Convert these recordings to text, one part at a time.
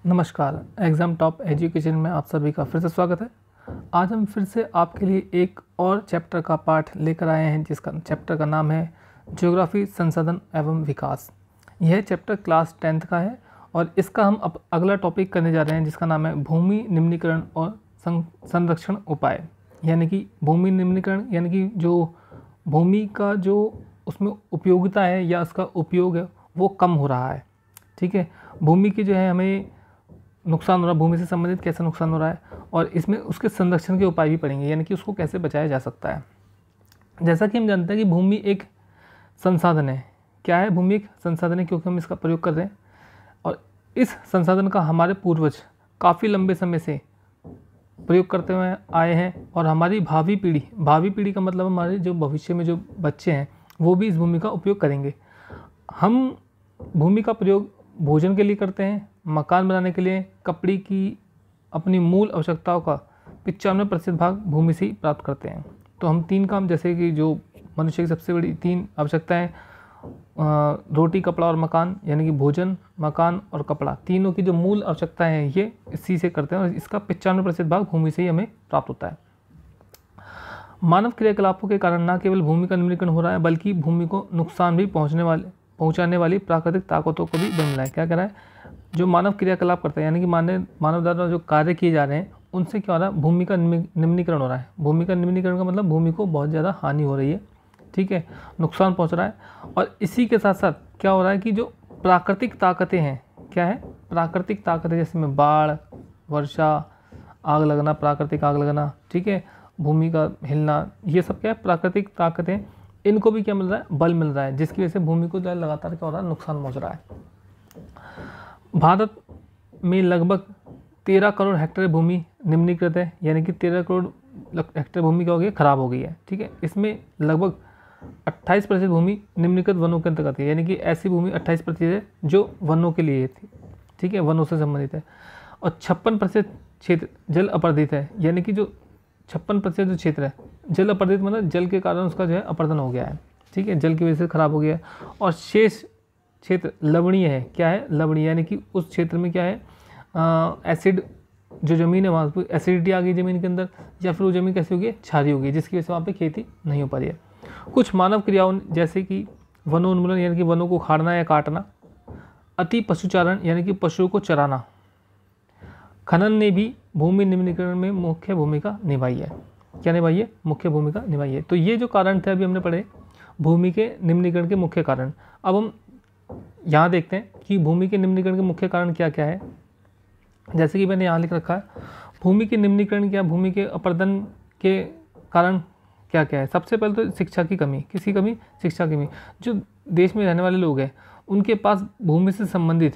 नमस्कार। Exam top education में आप सभी का फिर से स्वागत है। आज हम फिर से आपके लिए एक और चैप्टर का पाठ लेकर आए हैं जिसका चैप्टर का नाम है ज्योग्राफी संसाधन एवं विकास। यह चैप्टर क्लास 10th का है और इसका हम अब अगला टॉपिक करने जा रहे हैं जिसका नाम है भूमि निम्नीकरण और संरक्षण उपाय। यानी कि भूमि निम्नीकरण यानी कि जो भूमि का जो उसमें उपयोगिता है या उसका उपयोग है वो कम हो रहा है। ठीक है, भूमि की जो है हमें नुकसान हो रहा है, भूमि से संबंधित कैसा नुकसान हो रहा है और इसमें उसके संरक्षण के उपाय भी पड़ेंगे, यानी कि उसको कैसे बचाया जा सकता है। जैसा कि हम जानते हैं कि भूमि एक संसाधन है। क्या है? भूमि एक संसाधन है क्योंकि हम इसका प्रयोग कर रहे हैं और इस संसाधन का हमारे पूर्वज काफ़ी लंबे समय से प्रयोग करते हुए आए हैं और हमारी भावी पीढ़ी का मतलब हमारे जो भविष्य में जो बच्चे हैं वो भी इस भूमि का उपयोग करेंगे। हम भूमि का प्रयोग भोजन के लिए करते हैं, मकान बनाने के लिए, कपड़े की अपनी मूल आवश्यकताओं का 95% भाग भूमि से ही प्राप्त करते हैं। तो हम 3 काम, जैसे कि जो मनुष्य की सबसे बड़ी 3 आवश्यकताएं रोटी, कपड़ा और मकान, यानी कि भोजन, मकान और कपड़ा, तीनों की जो मूल आवश्यकताएं हैं ये इसी से करते हैं और इसका 95% भाग भूमि से ही हमें प्राप्त होता है। मानव क्रियाकलापों के कारण न केवल भूमि का निम्नीकरण हो रहा है बल्कि भूमि को नुकसान भी पहुंचाने वाली प्राकृतिक ताकतों को भी बन रहा है। क्या कह रहा है? जो मानव क्रियाकलाप करता है यानी कि मानव द्वारा जो कार्य किए जा रहे हैं उनसे क्या हो रहा है? भूमि का निम्नीकरण हो रहा है। भूमि का निम्नीकरण का मतलब भूमि को बहुत ज़्यादा हानि हो रही है, ठीक है, नुकसान पहुंच रहा है। और इसी के साथ साथ क्या हो रहा है कि जो प्राकृतिक ताकतें हैं, क्या है? प्राकृतिक ताकतें जैसे में बाढ़, वर्षा, आग लगना, प्राकृतिक आग लगना, ठीक है, भूमि का हिलना, ये सब क्या है? प्राकृतिक ताकतें, इनको भी क्या मिल रहा है? बल मिल रहा है, जिसकी वजह से भूमि को लगातार क्या हो रहा है? नुकसान पहुंच रहा है। भारत में लगभग 13 करोड़ हेक्टेयर भूमि निम्नीकृत है, यानी कि 13 करोड़ हेक्टेयर भूमि क्या हो गई? खराब हो गई है, ठीक है। इसमें लगभग 28% भूमि निम्नीकृत वनों के अंतर्गत है, यानी कि ऐसी भूमि 28% है जो वनों के लिए थी, ठीक है, वनों से संबंधित है। और 56% क्षेत्र जल अपर्दित है, यानी कि जो 56% जो क्षेत्र है जल अपर्दित, मतलब जल के कारण उसका जो है अपर्दन हो गया है, ठीक है, जल की वजह से खराब हो गया है। और शेष क्षेत्र लवणीय है। क्या है? लवणीय, यानी कि उस क्षेत्र में क्या है? एसिड जो ज़मीन है वहाँ पर एसिडिटी आ गई ज़मीन के अंदर, या फिर वो ज़मीन कैसी हो गई? क्षारीय हो गई, जिसकी वजह से वहाँ पे खेती नहीं हो पा रही है। कुछ मानव क्रियाओं जैसे कि वनोन्मूलन यानी कि वनों को उखाड़ना या काटना, अति पशुचारण यानी कि पशुओं को चराना, खनन ने भी भूमि निम्नीकरण में मुख्य भूमिका निभाई है। क्या निभाई है? मुख्य भूमिका निभाई है। तो ये जो कारण थे अभी हमने पढ़े भूमि के निम्नीकरण के मुख्य कारण। अब हम यहाँ देखते हैं कि भूमि के निम्नीकरण के मुख्य कारण क्या क्या है। जैसे कि मैंने यहाँ लिख रखा है, भूमि के निम्नीकरण क्या, भूमि के अपर्दन के कारण क्या क्या है। सबसे पहले तो शिक्षा की कमी। किसकी कमी? शिक्षा की कमी। जो देश में रहने वाले लोग हैं उनके पास भूमि से संबंधित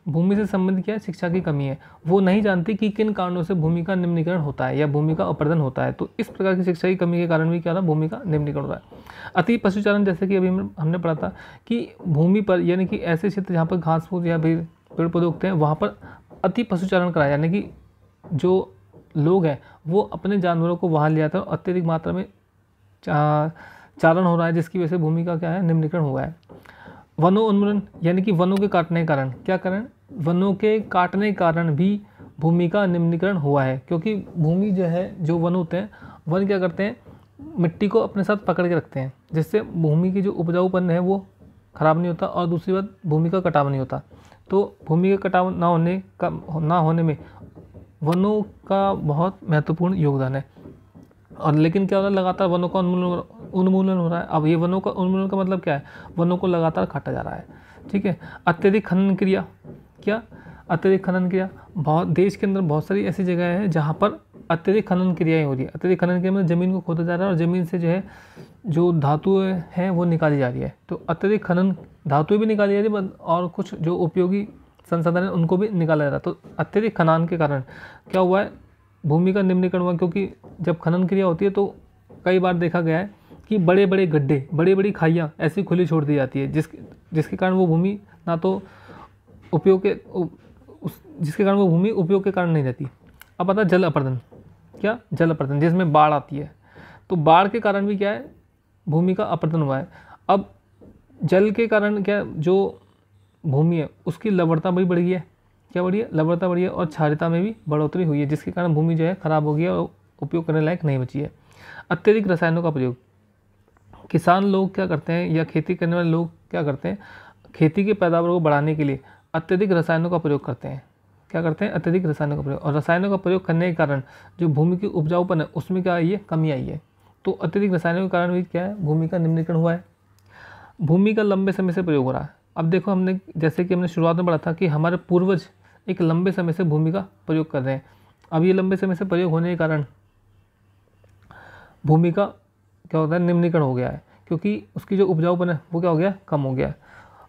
क्या है? शिक्षा की कमी है। वो नहीं जानते कि किन कारणों से भूमि का निम्नीकरण होता है या भूमि का अपर्दन होता है। तो इस प्रकार की शिक्षा की कमी के कारण भी क्या रहा? भूमि का निम्नीकरण हो रहा है। अति पशुचारण, जैसे कि अभी हमने पढ़ा था कि भूमि पर यानी कि ऐसे क्षेत्र जहाँ पर घास फूस या फिर पेड़ पौधे उगते हैं वहाँ पर अति पशुचारण कराया, यानी कि जो लोग हैं वो अपने जानवरों को वहाँ ले आते हैं और अत्यधिक मात्रा में चारण हो रहा है, जिसकी वजह से भूमि का क्या है? निम्नीकरण हुआ है। वनों उन्मूलन यानी कि वनों के काटने के कारण, क्या कारण? वनों के काटने के कारण भी भूमि का निम्नीकरण हुआ है, क्योंकि भूमि जो है, जो वन होते हैं, वन क्या करते हैं? मिट्टी को अपने साथ पकड़ के रखते हैं, जिससे भूमि की जो उपजाऊपन है वो खराब नहीं होता और दूसरी बात भूमि का कटाव नहीं होता। तो भूमि का कटाव ना होने में वनों का बहुत महत्वपूर्ण योगदान है। और लेकिन क्या हो रहा है? लगातार वनों का उन्मूलन हो रहा है। अब ये वनों का उन्मूलन का मतलब क्या है? वनों को लगातार काटा जा रहा है, ठीक है। अत्यधिक खनन क्रिया, क्या? अत्यधिक खनन क्रिया। बहुत देश के अंदर बहुत सारी ऐसी जगह है जहाँ पर अत्यधिक खनन क्रियाएँ हो रही है। अत्यधिक खनन क्रिया में ज़मीन को खोदा जा रहा है और ज़मीन से जो है जो धातुएँ हैं वो निकाली जा रही है। तो अत्यधिक खनन, धातुएँ भी निकाली जा रही है और कुछ जो उपयोगी संसाधन है उनको भी निकाला जा रहा है। तो अत्यधिक खनन के कारण क्या हुआ है? भूमि का निम्नीकरण हुआ, क्योंकि जब खनन क्रिया होती है तो कई बार देखा गया है कि बड़े बड़े गड्ढे, बड़ी बड़ी खाइयाँ ऐसी खुली छोड़ दी जाती है, जिसके कारण वो भूमि ना तो उपयोग के जिसके कारण वो भूमि उपयोग के कारण नहीं रहती। अब आता है जल अपर्दन। क्या? जल अपर्दन, जिसमें बाढ़ आती है। तो बाढ़ के कारण भी क्या है? भूमि का अपर्दन हुआ है। अब जल के कारण क्या, जो भूमि है उसकी लवणता भी बढ़ गई है, क्या बढ़ी है, लवणता बढ़ी है और क्षारीयता में भी बढ़ोतरी हुई है, जिसके कारण भूमि जो है खराब हो गई है और उपयोग करने लायक नहीं बची है। अत्यधिक रसायनों का प्रयोग, किसान लोग क्या करते हैं या खेती करने वाले लोग क्या करते हैं, खेती की पैदावार को बढ़ाने के लिए अत्यधिक रसायनों का प्रयोग करते हैं। क्या करते हैं, अत्यधिक रसायनों का प्रयोग, और रसायनों का प्रयोग करने के कारण जो भूमि की उपजाऊपन है उसमें क्या आई है, कमी आई है। तो अत्यधिक रसायनों के कारण भी क्या है, भूमि का निम्नीकरण हुआ है। भूमि का लंबे समय से प्रयोग हो रहा है। अब देखो, हमने जैसे कि हमने शुरुआत में पढ़ा था कि हमारे पूर्वज एक लंबे समय से भूमि का प्रयोग कर रहे हैं। अब ये लंबे समय से प्रयोग होने के कारण भूमि का क्या होता है, निम्नीकरण हो गया है, क्योंकि उसकी जो उपजाऊपन है वो क्या हो गया, कम हो गया है।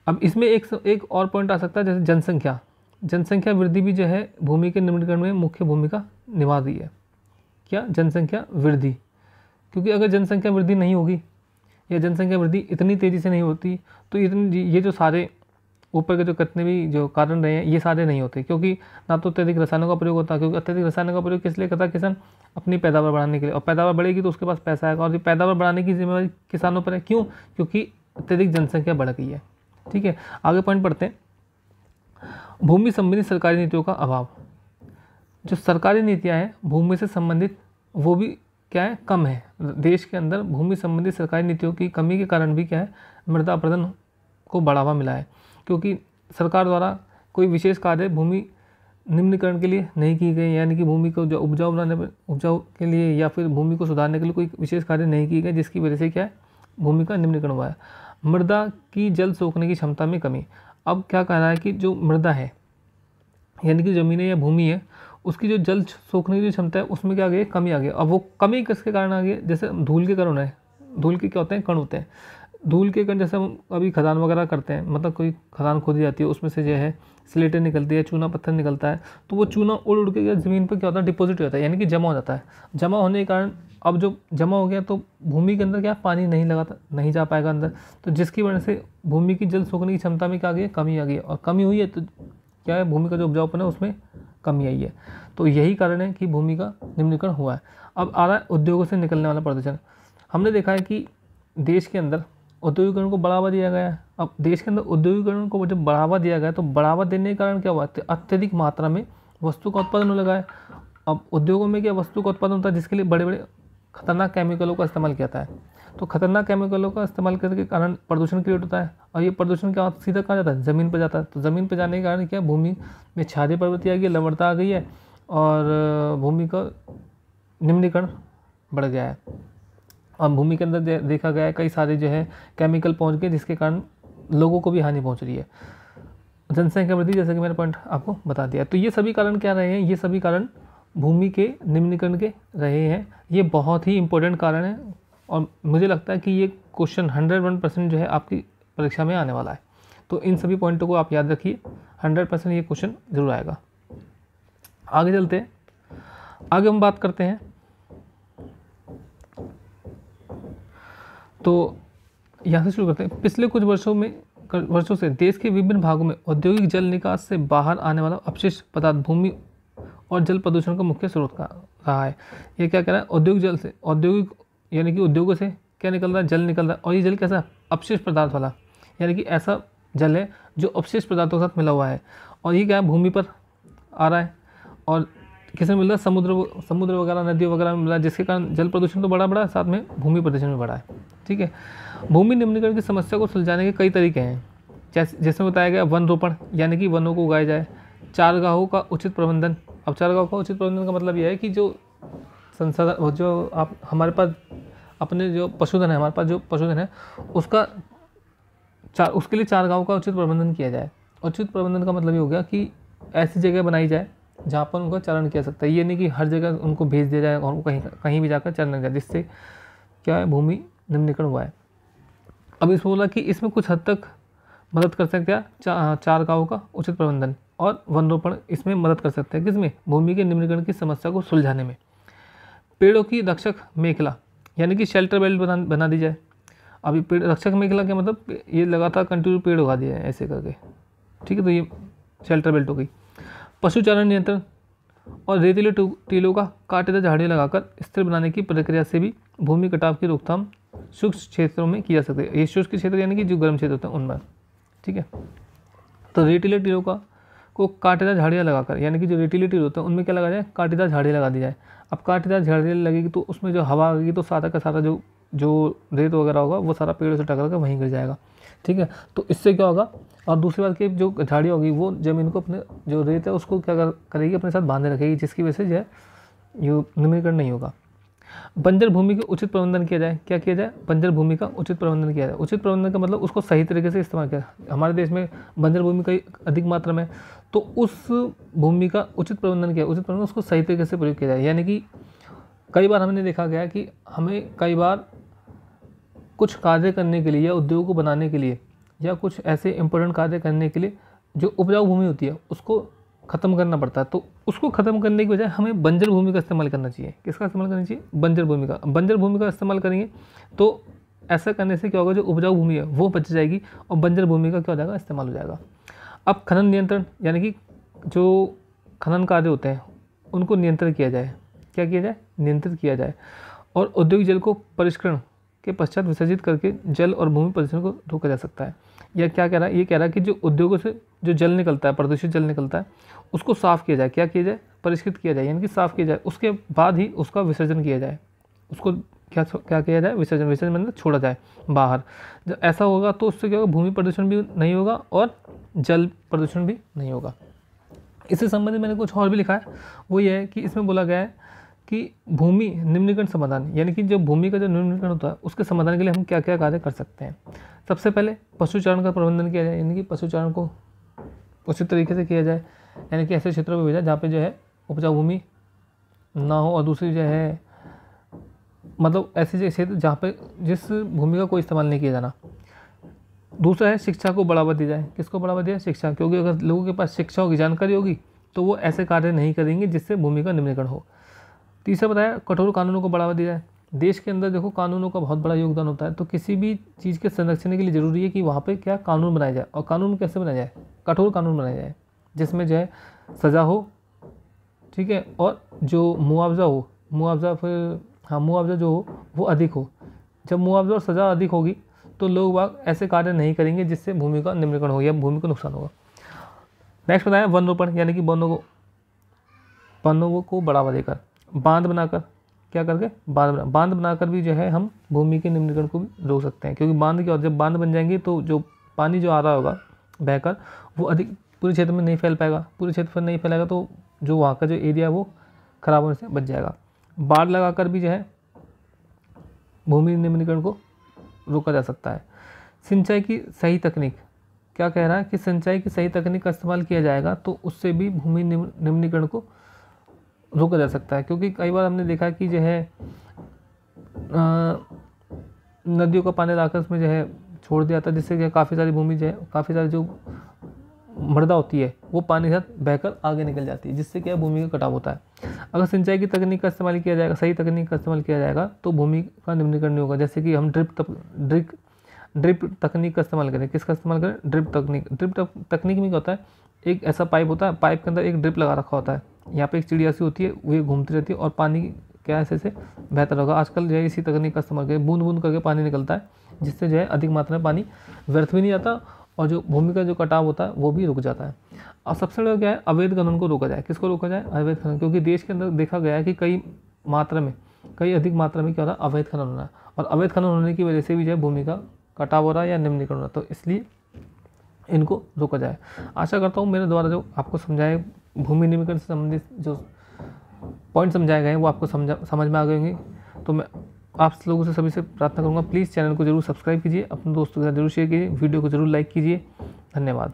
अब इसमें एक और पॉइंट आ सकता है, जैसे जनसंख्या वृद्धि भी जो है भूमि के निम्नीकरण में मुख्य भूमिका निभा रही है। क्या, जनसंख्या वृद्धि, क्योंकि अगर जनसंख्या वृद्धि नहीं होगी या जनसंख्या वृद्धि इतनी तेज़ी से नहीं होती तो ये जो सारे ऊपर के जो कितने भी जो कारण रहे हैं ये सारे नहीं होते, क्योंकि ना तो अत्यधिक रसायनों का प्रयोग होता, क्योंकि अत्यधिक रसायनों का प्रयोग किस लिए करता है किसान, अपनी पैदावार बढ़ाने के लिए, और पैदावार बढ़ेगी तो उसके पास पैसा आएगा, और ये पैदावार बढ़ाने की जिम्मेवारी किसानों पर है। क्यों, क्योंकि अत्यधिक जनसंख्या बढ़ गई है। ठीक है, आगे पॉइंट पढ़ते हैं। भूमि संबंधी सरकारी नीतियों का अभाव, जो सरकारी नीतियाँ हैं भूमि से संबंधित वो भी क्या है, कम है। देश के अंदर भूमि संबंधी सरकारी नीतियों की कमी के कारण भी क्या है, मृदा अपरदन को बढ़ावा मिला है, क्योंकि सरकार द्वारा कोई विशेष कार्य भूमि निम्नीकरण के लिए नहीं की गई, यानी कि भूमि को जो उपजाऊ के लिए या फिर भूमि को सुधारने के लिए कोई विशेष कार्य नहीं किए गए, जिसकी वजह से क्या है, भूमि का निम्नीकरण हुआ है। मृदा की जल सोखने की क्षमता में कमी, अब क्या कह रहा है कि जो मृदा है यानी कि ज़मीनें या भूमि है उसकी जो जल सोखने की क्षमता है उसमें क्या आ गई, कमी आ गई। अब वो कमी किसके कारण आ गई, जैसे धूल के कण है, धूल के क्या होते हैं, कण होते हैं। धूल के कण जैसे हम अभी खदान वगैरह करते हैं, मतलब कोई खदान खोदी जाती है उसमें से जो है स्लेटें निकलती है, चूना पत्थर निकलता है, तो वो चूना उड़ उड़ के ज़मीन पर क्या होता है, डिपॉजिट हो जाता है, यानी कि जमा हो जाता है। जमा होने के कारण अब जो जमा हो गया तो भूमि के अंदर क्या पानी नहीं जा पाएगा अंदर, तो जिसकी वजह से भूमि की जल सोखने की क्षमता में क्या आ गई, कमी आ गई, और कमी हुई है तो क्या है, भूमि का जो उपजाऊपन है उसमें कमी आई है। तो यही कारण है कि भूमि का निम्नीकरण हुआ है। अब आ रहा है उद्योगों से निकलने वाला प्रदूषण। हमने देखा है कि देश के अंदर औद्योगिकरण को बढ़ावा दिया गया है। अब देश के अंदर औद्योगिकरण को जब बढ़ावा दिया गया तो बढ़ावा देने के कारण क्या हुआ, अत्यधिक मात्रा में वस्तु का उत्पादन होने लगा है। अब उद्योगों में क्या वस्तु का उत्पादन होता है, जिसके लिए बड़े बड़े खतरनाक केमिकलों का इस्तेमाल किया जाता है। तो खतरनाक केमिकलों का इस्तेमाल करने के कारण प्रदूषण क्रिएट होता है, और ये प्रदूषण क्या सीधा कहाँ जाता है, ज़मीन पर जाता है। तो ज़मीन पर जाने के कारण क्या, भूमि में क्षारीय प्रवृत्ति आ गई, लवणता आ गई है, और भूमि का निम्नीकरण बढ़ गया है। और भूमि के अंदर देखा गया है कई सारे जो है केमिकल पहुँच गए, जिसके कारण लोगों को भी हानि पहुँच रही है। जनसंख्या वृद्धि, जैसे कि मैंने पॉइंट आपको बता दिया। तो ये सभी कारण क्या रहे हैं, ये सभी कारण भूमि के निम्नीकरण के रहे हैं। ये बहुत ही इंपॉर्टेंट कारण है, और मुझे लगता है कि ये क्वेश्चन 101% जो है आपकी परीक्षा में आने वाला है। तो इन सभी पॉइंटों को आप याद रखिए, 100% ये क्वेश्चन जरूर आएगा। आगे चलते हैं, आगे हम बात करते हैं। तो यहाँ से शुरू करते हैं। पिछले कुछ वर्षों से देश के विभिन्न भागों में औद्योगिक जल निकास से बाहर आने वाला अपशिष्ट पदार्थ भूमि और जल प्रदूषण का मुख्य स्रोत का रहा है। ये क्या कह रहा है, औद्योगिक यानी कि उद्योगों से क्या निकल रहा है, जल निकल रहा है, और ये जल कैसा, अपशिष्ट पदार्थ वाला, यानी कि ऐसा जल है जो अपशिष्ट पदार्थों के साथ मिला हुआ है, और ये क्या है, भूमि पर आ रहा है, और किसमें मिल रहा है, समुद्र वगैरह, नदियों वगैरह में मिल रहा है, जिसके कारण जल प्रदूषण तो बड़ा साथ में भूमि प्रदूषण भी बढ़ा है। ठीक है, भूमि निम्नीकरण की समस्या को सुलझाने के कई तरीके हैं, जैसे बताया गया वन रोपण, यानी कि वनों को उगाया जाए, चारागाहों का उचित प्रबंधन। अब चारागाहों का उचित प्रबंधन का मतलब यह है कि जो संसाधन, जो आप हमारे पास अपने जो पशुधन है, हमारे पास जो पशुधन है उसके लिए चारागाहों का उचित प्रबंधन किया जाए। उचित प्रबंधन का मतलब ये हो गया कि ऐसी जगह बनाई जाए जहाँ पर उनका चारण किया सकता है। ये नहीं कि हर जगह उनको भेज दिया जाए और वो कहीं भी जाकर चरने जाए, जिससे क्या है, भूमि निम्नीकरण हुआ है। अब इसमें बोला कि इसमें कुछ हद तक मदद कर सकते हैं चारागाहों का उचित प्रबंधन और वन रोपण, इसमें मदद कर सकते हैं। किसमें, भूमि के निम्नीकरण की समस्या को सुलझाने में। पेड़ों की रक्षक मेखला, यानी कि शेल्टर बेल्ट बना दी जाए। अभी पेड़ रक्षक मेखला क्या मतलब, ये लगातार कंटिन्यू पेड़ उगा दिए ऐसे करके, ठीक है, तो ये शेल्टर बेल्ट हो गई। पशुचारण नियंत्रण और रेतीले टीलों का कांटेदार झाड़ियाँ लगाकर स्थिर बनाने की प्रक्रिया से भी भूमि कटाव की रोकथाम शुष्क क्षेत्रों में की जा सकती है। ये शुष्क क्षेत्र यानी कि जो गर्म क्षेत्र होते हैं उनमें, ठीक है। तो रेतीले टीलों का को कांटेदार झाड़ियाँ लगाकर, यानी कि जो रेतीले टीले होते हैं उनमें क्या लगा जाए, कांटेदार झाड़ियाँ लगा दी जाए। अब कांटेदार झाड़ियाँ लगेगी तो उसमें जो हवा आएगी तो सारा का सारा जो रेत वगैरह होगा वो सारा पेड़ से टकरा कर वहीं गिर जाएगा, ठीक है। तो इससे क्या होगा, और दूसरी बात कि जो झाड़ियाँ होगी वो ज़मीन को अपने जो रेत है उसको क्या करेगी, अपने साथ बांधे रखेगी, जिसकी वजह से जो है निम्नीकरण नहीं होगा। बंजर भूमि का उचित प्रबंधन किया जाए। क्या किया जाए, बंजर भूमि का उचित प्रबंधन किया जाए। उचित प्रबंधन का मतलब उसको सही तरीके से इस्तेमाल किया। हमारे देश में बंजर भूमि का अधिक मात्रा में, तो उस भूमि का उचित प्रबंधन किया, उचित प्रबंधन उसको सही तरीके से प्रयोग किया जाए। यानी कि कई बार हमने देखा गया कि हमें कई बार कुछ कार्य करने के लिए या उद्योग को बनाने के लिए या कुछ ऐसे इंपॉर्टेंट कार्य करने के लिए जो उपजाऊ भूमि होती है उसको ख़त्म करना पड़ता है। तो उसको ख़त्म करने की बजाय हमें बंजर भूमि का इस्तेमाल करना चाहिए। किसका इस्तेमाल करना चाहिए, बंजर भूमि का। बंजर भूमि का इस्तेमाल करेंगे तो ऐसा करने से क्या होगा, जो उपजाऊ भूमि है वो बच जाएगी और बंजर भूमि का क्या हो जाएगा, इस्तेमाल हो जाएगा। अब खनन नियंत्रण, यानी कि जो खनन कार्य होते हैं उनको नियंत्रित किया जाए। क्या किया जाए, नियंत्रित किया जाए। और औद्योगिक जल को परिष्करण के पश्चात विसर्जित करके जल और भूमि प्रदूषण को रोका जा सकता है। यह क्या कह रहा है, ये कह रहा है कि जो उद्योगों से जो जल निकलता है, प्रदूषित जल निकलता है, उसको साफ़ किया जाए। क्या किया जाए, परिष्कृत किया जाए, यानी कि साफ़ किया जाए। उसके बाद ही उसका विसर्जन किया जाए। उसको क्या किया जाए, विसर्जन। विसर्जन मतलब छोड़ा जाए बाहर। जब ऐसा होगा तो उससे क्या होगा, भूमि प्रदूषण भी नहीं होगा और जल प्रदूषण भी नहीं होगा। इससे संबंधित मैंने कुछ और भी लिखा है, वो ये है कि इसमें बोला गया है कि भूमि निम्नीकरण समाधान, यानी कि जो भूमि का जो निम्नीकरण होता है उसके समाधान के लिए हम क्या क्या कार्य कर सकते हैं। सबसे पहले पशुचारण का प्रबंधन किया जाए, यानी कि पशुचारण को उचित तरीके से किया जाए, यानी कि ऐसे क्षेत्रों में भेजा जहाँ पे जो है उपजाऊ भूमि ना हो, और दूसरी जो है मतलब ऐसे क्षेत्र जहाँ पे जिस भूमि का कोई इस्तेमाल नहीं किया जाना। दूसरा है शिक्षा को बढ़ावा दी जाए। किसको बढ़ावा दिया, शिक्षा, क्योंकि अगर लोगों के पास शिक्षा होगी, जानकारी होगी तो वो ऐसे कार्य नहीं करेंगे जिससे भूमि का निम्नीकरण हो। तीसरा बताया कठोर कानूनों को बढ़ावा दिया जाए। देश के अंदर देखो कानूनों का बहुत बड़ा योगदान होता है, तो किसी भी चीज़ के संरक्षण के लिए ज़रूरी है कि वहाँ पे क्या कानून बनाया जाए। और कानून कैसे बनाया जाए, कठोर कानून बनाया जाए जिसमें जो है सज़ा हो, ठीक है, और जो मुआवजा हो, मुआवजा जो हो वो अधिक हो। जब मुआवजा और सज़ा अधिक होगी तो लोग बाग ऐसे कार्य नहीं करेंगे जिससे भूमि का निम्नीकरण हो या भूमि को नुकसान होगा। नेक्स्ट बताया वन रोपण, यानी कि वनों को बढ़ावा देकर, बांध बनाकर, क्या करके बांध बनाकर भी जो है हम भूमि के निम्नीकरण को भी रोक सकते हैं। क्योंकि बांध क्या होता है, जब बांध बन जाएंगे तो जो पानी जो आ रहा होगा बहकर वो अधिक पूरे क्षेत्र में नहीं फैल पाएगा। पूरे क्षेत्र पर नहीं फैलेगा तो जो वहाँ का जो एरिया है वो खराब होने से बच जाएगा। बाड़ लगाकर भी जो है भूमि निम्नीकरण को रोका जा सकता है। सिंचाई की सही तकनीक, क्या कह रहा है कि सिंचाई की सही तकनीक का इस्तेमाल किया जाएगा तो उससे भी भूमि निम्नीकरण को रोका जा सकता है। क्योंकि कई बार हमने देखा कि जो है नदियों का पानी लाकर उसमें जो है छोड़ दिया जाता है, जिससे कि काफ़ी सारी भूमि जो है, काफ़ी सारी जो मृदा होती है वो पानी के साथ बहकर आगे निकल जाती है, जिससे क्या भूमि का कटाव होता है। अगर सिंचाई की तकनीक का इस्तेमाल किया जाएगा, सही तकनीक का इस्तेमाल किया जाएगा तो भूमि का निम्नीकरण नहीं होगा। जैसे कि हम ड्रिप तकनीक का इस्तेमाल करें। किसका इस्तेमाल करें, ड्रिप तकनीक। ड्रिप तकनीक में क्या होता है, एक ऐसा पाइप होता है, पाइप के अंदर एक ड्रिप लगा रखा होता है, यहाँ पे एक चिड़िया सी होती है, वो घूमती रहती है और पानी क्या ऐसे से बेहतर होगा। आजकल जो है इसी तकनीक का इस्तेमाल करें, बूंद बूंद करके पानी निकलता है, जिससे जो है अधिक मात्रा में पानी व्यर्थ भी नहीं जाता और जो भूमि का जो कटाव होता है वो भी रुक जाता है। और सबसे बड़ा क्या है, अवैध खनन को रोका जाए। किसको रोका जाए, अवैध खनन। क्योंकि देश के अंदर देखा गया है कि कई अधिक मात्रा में क्या हो रहा है, अवैध खनन हो रहा है, और अवैध खनन होने की वजह से भी जो है भूमि का कटाव हो रहा है या निम्नीकरण हो रहा है। तो इसलिए इनको रोका जाए। आशा करता हूँ मेरे द्वारा जो आपको समझाए भूमि निम्नीकरण से संबंधित जो पॉइंट समझाए गए हैं वो आपको समझ में आ गए होंगे। तो मैं आप लोगों से सभी से प्रार्थना करूँगा, प्लीज़ चैनल को जरूर सब्सक्राइब कीजिए, अपने दोस्तों के साथ जरूर शेयर कीजिए, वीडियो को जरूर लाइक कीजिए। धन्यवाद।